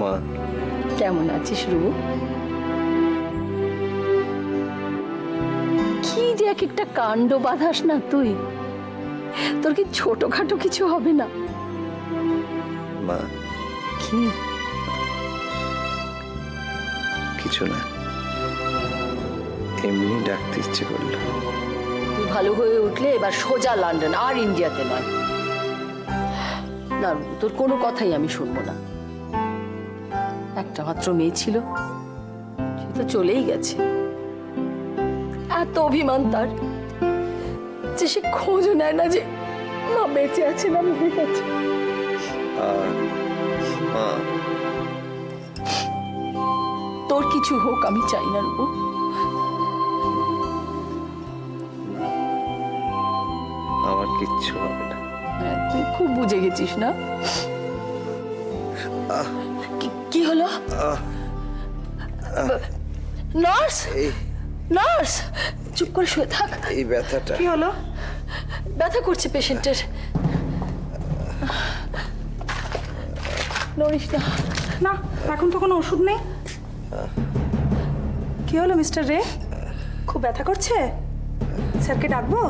মা কেমন আছিস রুবু? কি যে এক একটা কাণ্ড বাঁধাস না তুই, তোর কি ছোটখাটো কিছু হবে না? মা কি? কিছু না, এমনি ডাকতে ইচ্ছে করলো। তুই ভালো হয়ে উঠলে এবার সোজা লন্ডন, আর ইন্ডিয়াতে নয়। না তোর কোনো কথাই আমি শুনবো না। একটা মাত্র মেয়ে ছিল, সে তো চলেই গেছে। এত অভিমান তার যে সে খোঁজও নেয় না যে মা বেঁচে আছে না মরে গেছে। মা তোর কিছু হোক আমি চাই না রূপু। আমার কিচ্ছু হবে না। তুই খুব বুঝে গেছিস না? কি হলো? নার্স, নার্স চুপ করে শুয়ে থাক। এই ব্যথাটা কি হলো? ব্যথা করছে পেশেন্টের। নড়িস না। না, এখন তো কোনো ওষুধ নেই। কি হলো মিস্টার রে? খুব ব্যথা করছে? স্যারকে ডাকবো?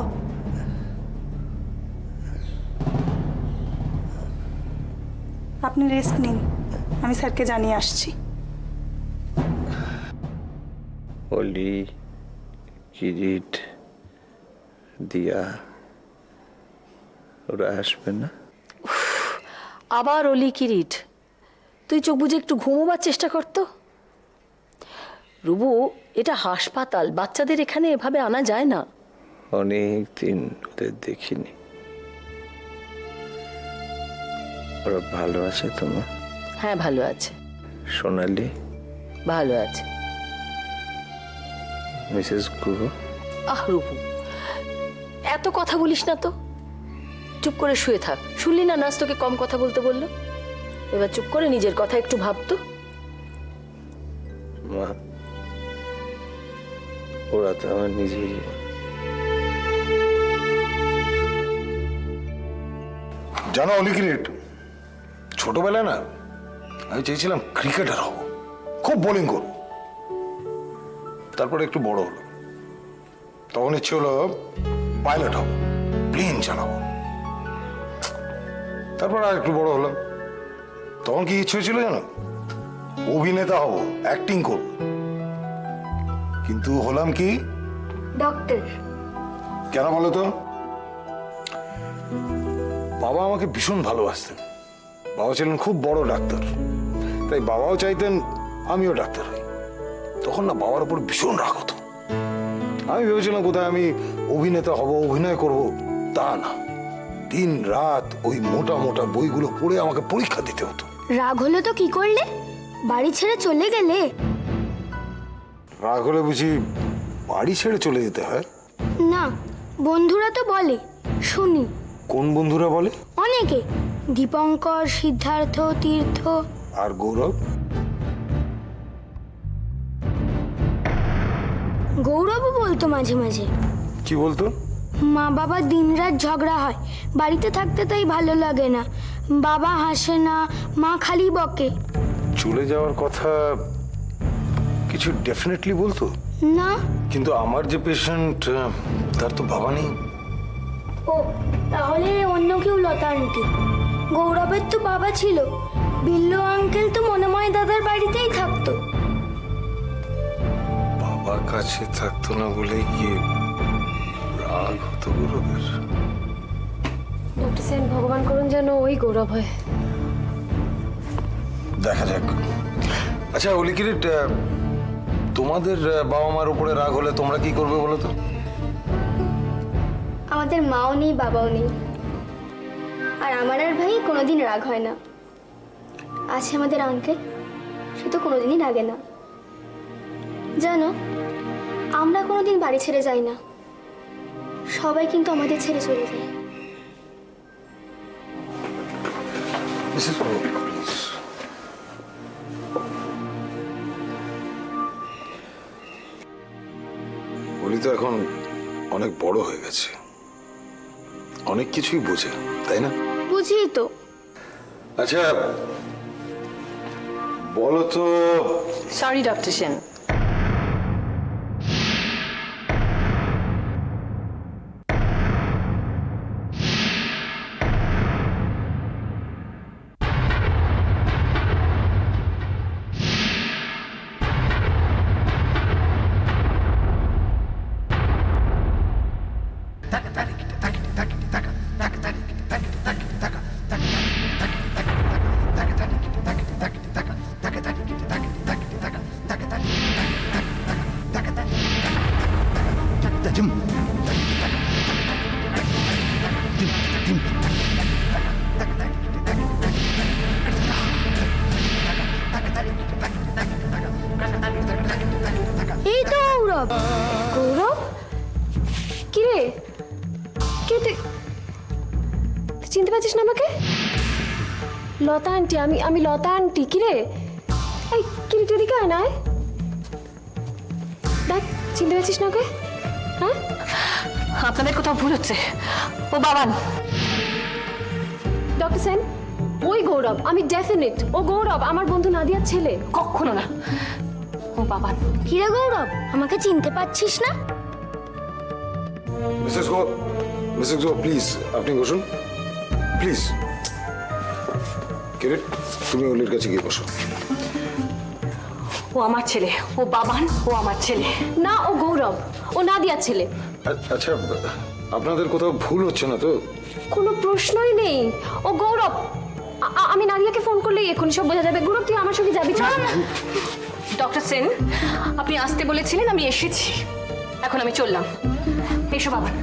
আপনি রেস্ট নিন, আমি স্যারকে জানিয়ে আসছি। অলি, কিরিট, দিয়া ওরা আসবে না? আবার অলি কিরিট, তুই চোখ বুঝে একটু ঘুমোবার চেষ্টা করতো। রুবু, এটা হাসপাতাল, বাচ্চাদের এখানে এভাবে আনা যায় না। অনেক দিন ওদের দেখিনি। ওরা ভালো আছে তোমার? হ্যাঁ ভালো আছে। সোনালি ভালো আছে। মিসেস গুহ? রুবু, এত কথা বলিস না তো, চুপ করে শুয়ে থাক। শুনলি না নার্স তোকে কম কথা বলতে বললো? এবার চুপ করে নিজের কথা একটু ভাবতো। মা ওরা তো আমার নিজেই। জানো অলিক্রিট, ছোটবেলায় না আমি চেয়েছিলাম ক্রিকেটার হব, খুব বোলিং করব। তারপরে একটু বড় হলো, তখন ইচ্ছে হলো পাইলট হব, প্লেন চালাবো। তারপর আর একটু বড় হলাম, তখন কি ইচ্ছে হয়েছিল জানো? অভিনেতা হব, অ্যাক্টিং করব। কিন্তু হলাম কি ডক্টর। কেন বলো তো? বাবা আমাকে ভীষণ ভালোবাসতেন, বাবা ছিলেন খুব বড় ডাক্তার, তাই বাবাও চাইতেন আমিও ডাক্তার হই। তখন না বাবার উপর ভীষণ রাগ হতো। আমি ভেবেছিলাম কোথায় আমি অভিনেতা হব, অভিনয় করব, তা না, দিন রাত ওই মোটা মোটা বইগুলো পড়ে আমাকে পরীক্ষা দিতে হতো। রাগ হলো তো কি করলে? বাড়ি ছেড়ে চলে গেলে? রাগ হলে বুঝি বাড়ি ছেড়ে চলে যেতে হয়? না, বন্ধুরা তো বলে, শুনি। কোন বন্ধুরা বলে? অনেকে, দীপঙ্কর, সিদ্ধার্থ, তীর্থ। আর গৌরব? গৌরবও বলতো মাঝে মাঝে। কি বলতো? মা বাবা দিনরাত ঝগড়া হয়, বাড়িতে থাকতে তাই ভালো লাগে না। বাবা হাসে না, মা খালি বকে। চলে যাওয়ার কথা কিছু ডেফিনেটলি বলতো না। কিন্তু আমার যে পেশেন্ট, তার তো বাবা নেই। ও, তাহলে অন্য কেউ লতা আন্টি। গৌরবের তো বাবা ছিল, বিল্লু আঙ্কেল তো মনোময় দাদার বাড়িতেই থাকতো। বাবার কাছে থাকতো না বলে গিয়ে রাগ হতো গৌরবের। ডক্টর সেন, ভগবান করুন যেন ওই গৌরব হয়। দেখা যাক। আচ্ছা অলিকিরিট, তোমাদের বাবা মার উপরে রাগ হলে তোমরা কি করবে বলো তো? আমাদের মাও নেই, বাবাও নেই, আর আমার আর ভাই কোনোদিন রাগ হয় না। আছে আমাদের আঙ্কেল, সে তো কোনোদিনই রাগে না। জানো, আমরা কোনোদিন বাড়ি ছেড়ে যাই না, সবাই কিন্তু আমাদের ছেড়ে চলে যায়। অলি তো এখন অনেক বড় হয়ে গেছে, অনেক কিছুই বোঝে, তাই না? বুঝি তো। আচ্ছা, বলো তো। সরি ডক্টর সেন, এই তো গৌরব। গৌরব, কি রে? কে তুই? তুই চিনতে পারছিস না আমাকে? লতা আন্টি, আমি লতা আন্টি। কি রে? এই কি রে, তুই এদিকে আয় না, আয়। দেখ, চিনতে পারছিস না ওকে? হ্যাঁ, আপনাদের কোথাও ভুল হচ্ছে। ও বাবান। ডক্টর সেন, ওই গৌরব, আমি ডেফিনেট ও গৌরব, আমার বন্ধু নাদিয়ার ছেলে। কখনো না, ও বাবান। কিরে গৌরব, আমাকে চিনতে পারছিস না? মিসেস গো প্লিজ, আপনি বসুন প্লিজ। কিরিট, তুমি ওলির কাছে গিয়ে বসো। ও আমার ছেলে, ও বাবান, ও আমার ছেলে। না, ও গৌরব, ও নাদিয়ার ছেলে। আচ্ছা, আপনাদের কোথাও ভুল হচ্ছে না তো? কোনো প্রশ্নই নেই, ও গৌরব। আমি নাদিয়াকে ফোন করলেই এখন সব বোঝা যাবে। গৌরব, তুই আমার সঙ্গে যাবি? ডক্টর সেন, আপনি আসতে বলেছিলেন, আমি এসেছি। এখন আমি চললাম। এসো বাবান।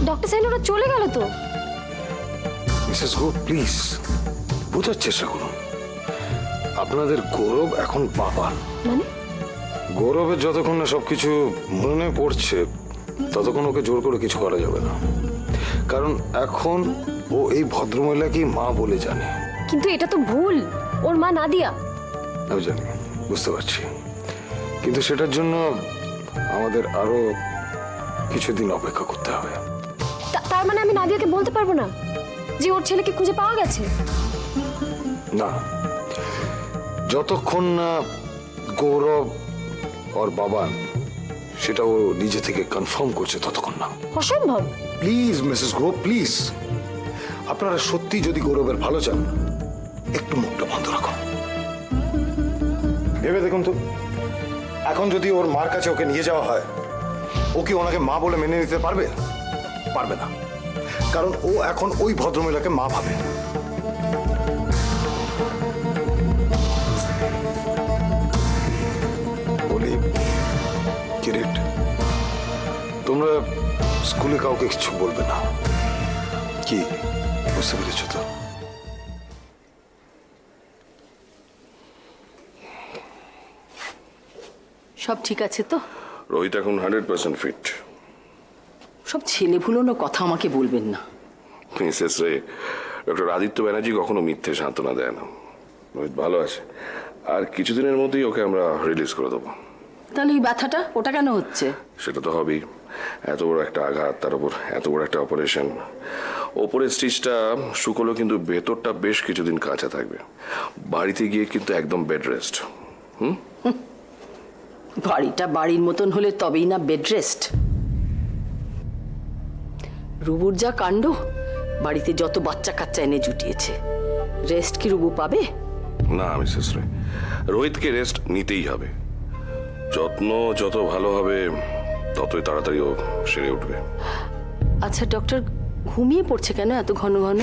ডক্টর সেন, ওরা চলে গেল তো? মিসেস গো প্লিজ, বোঝার চেষ্টা করুন। আপনাদের গৌরব এখন বাবা। মানে? গৌরবের যতক্ষণ না সবকিছু মনে পড়ছে ততক্ষণ ওকে জোর করে কিছু করা যাবে না, কারণ এখন ও এই ভদ্রমহিলাকে মা বলে জানে। কিন্তু এটা তো ভুল, ওর মা নাদিয়া। আমি জানি, বুঝতে পারছি, কিন্তু সেটার জন্য আমাদের আরো কিছুদিন অপেক্ষা করতে হবে। তার মানে আমি নাদিয়াকে বলতে পারবো না যে ওর ছেলেকে খুঁজে পাওয়া গেছে? না, যতক্ষণ না গৌরব ওর বাবা সেটা ও নিজে থেকে কনফার্ম করছে ততক্ষণ না। অসম্ভব। প্লিজ মিসেস গো প্লিজ, আপনারা সত্যি যদি গৌরবের ভালো চান একটু মুখটা বন্ধ রাখুন। ভেবে দেখুন তো, এখন যদি ওর মার কাছে ওকে নিয়ে যাওয়া হয়, ও কি ওনাকে মা বলে মেনে নিতে পারবে? পারবে না, কারণ ও এখন ওই ভদ্রমহিলাকে মা ভাবে। বলি কিরিট, তোমরা স্কুলে কাউকে কিছু বলবে না, কি বুঝতে পেরেছ তো? সব ঠিক আছে তো? রোহিত এখন 100% ফিট। সব ছেলে ভুলোনো কথা আমাকে বলবেন না। মিসেস রে, ডক্টর আদিত্য ব্যানার্জি কখনো মিথ্যে সান্ত্বনা দেয় না। রোহিত ভালো আছে, আর কিছুদিনের মধ্যেই ওকে আমরা রিলিজ করে দেবো। তাহলে এই ব্যথাটা ওটা কেন হচ্ছে? সেটা তো হবেই, এত বড় একটা আঘাত, তার উপর এত বড় একটা অপারেশন। ওপরের স্টিচটা শুকলো, কিন্তু ভেতরটা বেশ কিছুদিন কাঁচা থাকবে। বাড়িতে গিয়ে কিন্তু একদম বেড রেস্ট। বাড়িটা বাড়ির মতন হলে তবেই না বেড রেস্ট। রুবুর যা কাণ্ড, বাড়িতে যত বাচ্চা কাচ্চা এনে জুটিয়েছে, রেস্ট কি রুবু পাবে? না মিসেস রে, রোহিতকে রেস্ট নিতেই হবে। যত্ন যত ভালো হবে ততই তাড়াতাড়ি ও সেরে উঠবে। আচ্ছা ডক্টর, ঘুমিয়ে পড়ছে কেন এত ঘন ঘন?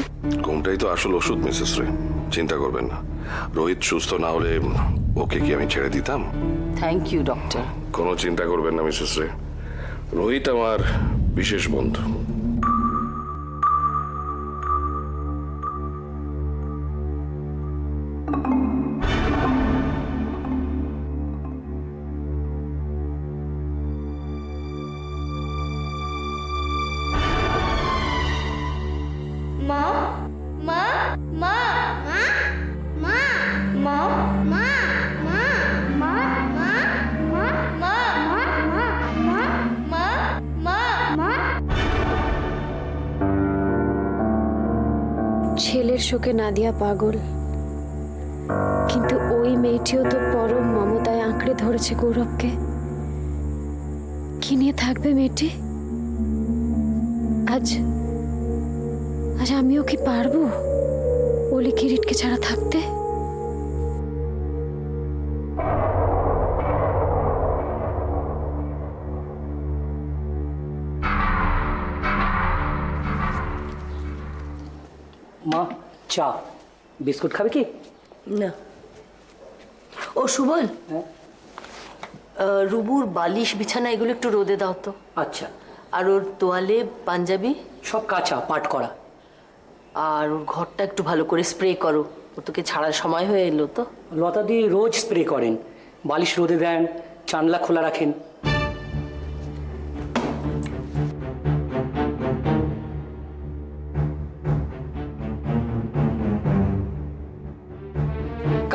ঘুমটাই তো আসল ওষুধ মিসেস রে, চিন্তা করবেন না। রোহিত সুস্থ না হলে ওকে কি আমি ছেড়ে দিতাম? Thank you doctor. কোনো চিন্তা করবেন না মিসেস রে, রোহিত আমার বিশেষ বন্ধু। মা মা মা মা মা মা মা মা মা মা মা মা মা মা মা মা মা ছেলের শোকে নাদিয়া পাগল, কিন্তু ওই মেয়েটিও তো পরম মমতায় আঁকড়ে ধরেছে গৌরবকে। কি নিয়ে থাকবে মেয়েটি? আজ আজ আমিও কি পারবো অলি কিরিটকে ছাড়া থাকতে? মা, চা বিস্কুট খাবে কি? না। ও সুবল, হ্যাঁ? রুবুর বালিশ বিছানা এগুলো একটু রোদে দাও তো। আচ্ছা। আর ওর তোয়ালে পাঞ্জাবি সব কাঁচা, পাট করা। আর ওর ঘরটা একটু ভালো করে স্প্রে করো, ও তোকে ছাড়ার সময় হয়ে এলো তো। লতা দিয়ে রোজ স্প্রে করেন, বালিশ রোদে দেন, জানলা খোলা রাখেন।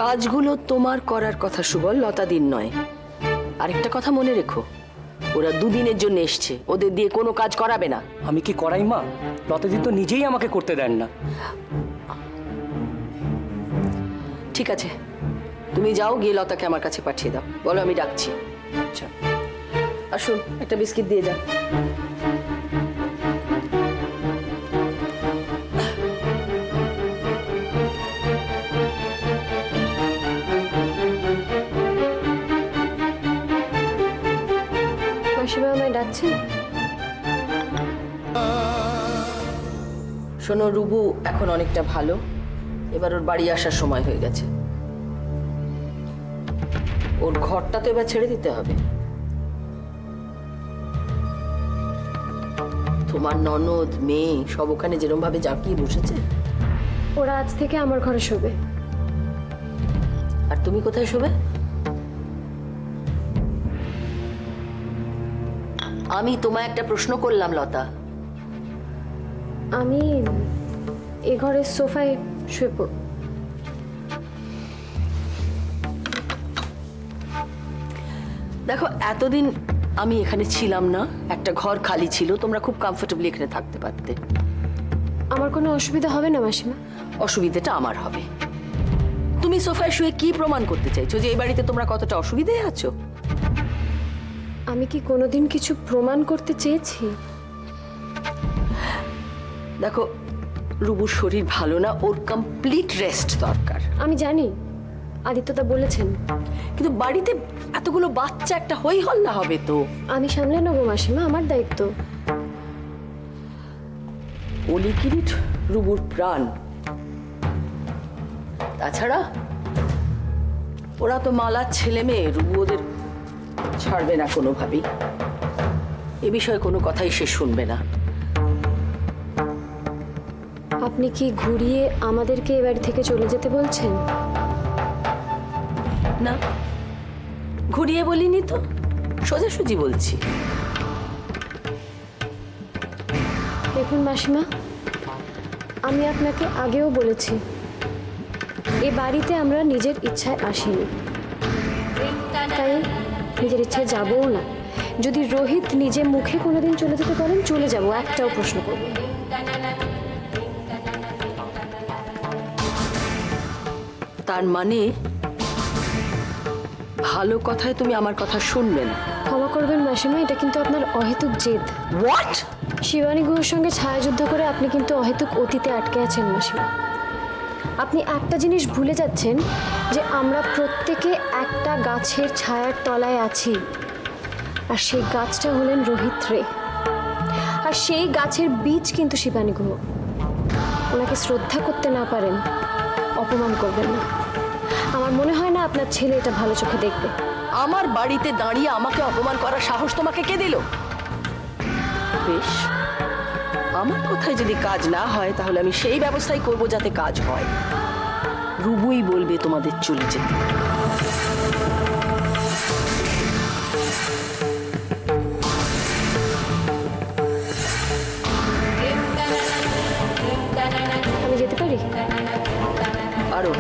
কাজগুলো তোমার করার কথা সুবল, লতাদিন নয়। আরেকটা কথা মনে রেখো, ওরা দুদিনের জন্য এসছে, ওদের দিয়ে কোনো কাজ করাবে না। আমি কি করাই মা? লতা দি তো নিজেই আমাকে করতে দেন না। ঠিক আছে, তুমি যাও, গিয়ে লতাকে আমার কাছে পাঠিয়ে দাও, বলো আমি ডাকছি। আচ্ছা। আসুন, একটা বিস্কিট দিয়ে যাও। মাসিমা আমায় ডাকছেন? শোনো, রুবু এখন অনেকটা ভালো, এবার ওর বাড়ি আসার সময় হয়ে গেছে। ওর ঘরটা তো এবার ছেড়ে দিতে হবে। তোমার ননদ মেয়ে সব ওখানে যেরকম ভাবে জাঁকিয়ে বসেছে। ওরা আজ থেকে আমার ঘরে শোবে। আর তুমি কোথায় শোবে? আমি তোমায় একটা প্রশ্ন করলাম লতা। আমি এ ঘরের সোফায় শুয়ে পড়ব। দেখো, এতদিন আমি এখানে ছিলাম না, একটা ঘর খালি ছিল, তোমরা খুব কমফোর্টেবলি এখানে থাকতে পারতে। আমার কোনো অসুবিধা হবে না মাসিমা? অসুবিধাটা আমার হবে। তুমি সোফায় শুয়ে কি প্রমাণ করতে চাইছো যে এই বাড়িতে তোমরা কতটা অসুবিধায় আছো? আমি কি কোনোদিন কিছু প্রমাণ করতে চেয়েছি? দেখো, রুবুর শরীর ভালো না, ওর কমপ্লিট রেস্ট দরকার। আমি জানি, আদিত্যদা বলেছেন, কিন্তু বাড়িতে এতগুলো বাচ্চা, একটা হই হল্লা হবে তো। আমি সামলে নেবো মাসিমা, আমার দায়িত্ব। অলি কিরিট রুবুর প্রাণ। তাছাড়া ওরা তো মালার ছেলে মেয়ে, রুবু ওদের ছাড়বে না কোনোভাবেই। এ বিষয়ে কোনো কথাই সে শুনবে না। আপনি কি ঘুরিয়ে আমাদেরকে এ বাড়ি থেকে চলে যেতে বলছেন? না, ঘুরিয়ে বলিনি তো, সোজাসুজি বলছি। দেখুন মাসিমা, আমি আপনাকে আগেও বলেছি, এ বাড়িতে আমরা নিজের ইচ্ছায় আসিনি, তাই নিজের ইচ্ছায় যাবও না। যদি রোহিত নিজে মুখে কোনোদিন চলে যেতে পারেন, চলে যাব, একটাও প্রশ্ন করব না। তার মানে ভালো কথায় তুমি আমার কথা শুনবে না? ক্ষমা করবেন মাসিমা, এটা কিন্তু আপনার অহেতুক জেদ। হোয়াট? শিবানী গুহর সঙ্গে ছায়াযুদ্ধ করে আপনি কিন্তু অহেতুক অতীতে আটকে আছেন মাসিমা। আপনি একটা জিনিস ভুলে যাচ্ছেন, যে আমরা প্রত্যেকে একটা গাছের ছায়ার তলায় আছি, আর সেই গাছটা হলেন রোহিত রে। আর সেই গাছের বীজ কিন্তু শিবানী গুহ। ওনাকে শ্রদ্ধা করতে না পারেন, অপমান করবেন না। আমার মনে হয় না আপনার ছেলে এটা ভালো চোখে দেখবে। আমার বাড়িতে দাঁড়িয়ে আমাকে অপমান করার সাহস তোমাকে কে দিল? বেশ, আমার কথায় যদি কাজ না হয় তাহলে আমি সেই ব্যবস্থাই করব যাতে কাজ হয়। রুবুই বলবে তোমাদের চলে যেতে। আমি যেতে পারি? আরো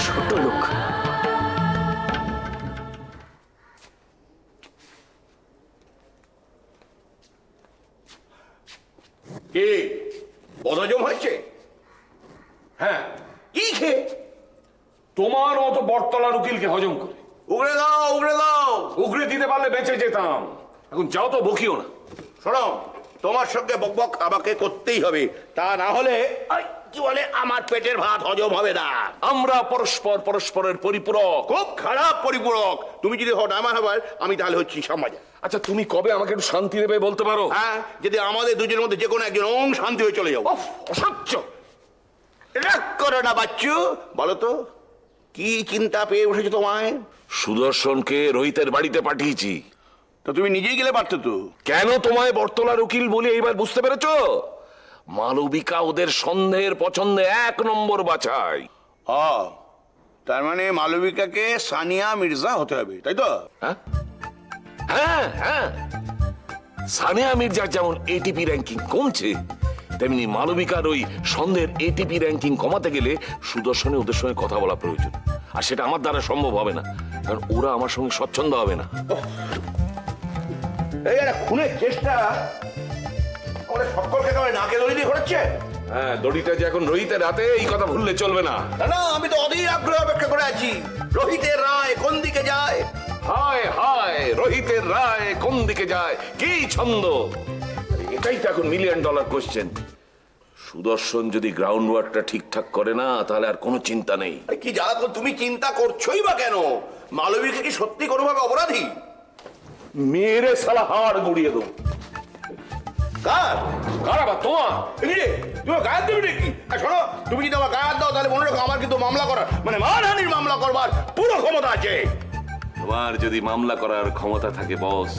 ছোট লোক, তোমার মতো বটতলার উকিলকে হজম করে। উগড়ে দাও, উগড়ে দাও। উগরে দিতে পারলে বেঁচে যেতাম। এখন যাও তো, বকিও না। শোনো, তোমার সঙ্গে বকবক আমাকে করতেই হবে, তা না হলে কি বলে আমার পেটের ভাত হজম হবে না। আমরা পরস্পর পরস্পরের পরিপূরক। খুব খারাপ পরিপূরক। তুমি যদি হও আমার হবার, আমি তাহলে হচ্ছি সমাজে। আচ্ছা, তুমি কবে আমাকে একটু শান্তি দেবে বলতে পারো? হ্যাঁ, যদি আমাদের দুজনের মধ্যে যে কোনো একজন শান্তি হয়ে চলে যাও। অসহ্য। রাগ করো না বাচ্চু, বলো তো কি চিন্তা পেয়ে উঠেছে তোমায়? সুদর্শনকে রোহিতের বাড়িতে পাঠিয়েছি। তো তুমি নিজেই গেলে পারতো তো। কেন তোমায় বটতলার উকিল বলি এইবার বুঝতে পেরেছো? মালবিকা ওদের সন্দেহের পছন্দে 1 নম্বর বাছাই। তার মানে মালবিকাকে সানিয়া মির্জা হতে হবে, তাই তো? হ্যাঁ হ্যাঁ হ্যাঁ, সানিয়া মির্জার যেমন এটিপি র্যাঙ্কিং কমছে, তেমনি মালবিকার ওই সন্দেহের এটিপি র্যাঙ্কিং কমাতে গেলে সুদর্শনে ওদের সঙ্গে কথা বলা প্রয়োজন। আর সেটা আমার দ্বারা সম্ভব হবে না, কারণ ওরা আমার সঙ্গে স্বচ্ছন্দ হবে না। এই একটা খুনের চেষ্টা আমাদের সকলকে নাকে দড়ি দিয়ে ঘোরাচ্ছে। হ্যাঁ, দড়িটা যে এখন রোহিতের হাতে, এই কথা ভুললে চলবে না। না, আমি তো অধীর আগ্রহে অপেক্ষা করে আছি। রোহিতের রায় কোন দিকে যায়? হায় হায়, রোহিতের রায় কোন দিকে যায়, কি ছন্দ! এটাই তো এখন $1 মিলিয়ন কোশ্চেন। সুদর্শন যদি গ্রাউন্ড ওয়ার্কটা ঠিকঠাক করে না, তাহলে আর কোনো চিন্তা নেই। কি জ্বালাতন, তুমি চিন্তা করছোই বা কেন? মালবিকা কি সত্যি কোনোভাবে অপরাধী? মেরে সালা হাড় গুড়িয়ে দেবো। কার? কার আবার? তোমার। তুমি গায়ে দেবে নাকি? শোনো, তুমি যদি আমার গায়ে দাও, তাহলে মনে রাখো আমার কিন্তু মামলা করার, মানে মানহানির মামলা করবার পুরো ক্ষমতা আছে। তোমার যদি মামলা করার ক্ষমতা থাকে বস,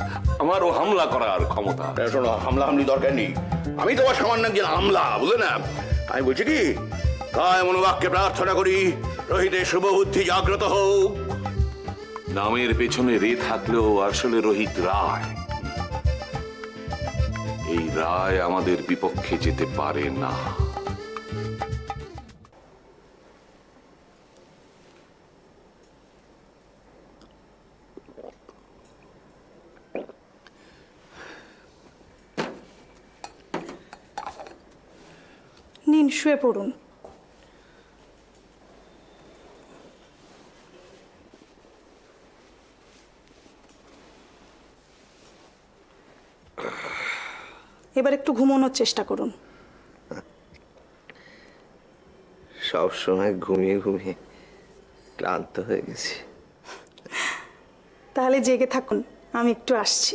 আমারও হামলা করার ক্ষমতা। শোনো, হামলা হামলি দরকার নেই। আমি তোমার সামান্য একজন হামলা, বুঝলে না? আমি বলছি কি, কায় মনোবাক্যে প্রার্থনা করি রোহিতের শুভ বুদ্ধি জাগ্রত হোক। নামের পেছনে রে থাকলেও আসলে রোহিত রায়। এই রায় আমাদের বিপক্ষে যেতে পারে না। নিন, শুয়ে পড়ুন। এবার একটু ঘুমানোর চেষ্টা করুন। সব সময় ঘুমিয়ে ঘুমিয়ে ক্লান্ত হয়ে গেছি। তাহলে জেগে থাকুন, আমি একটু আসছি।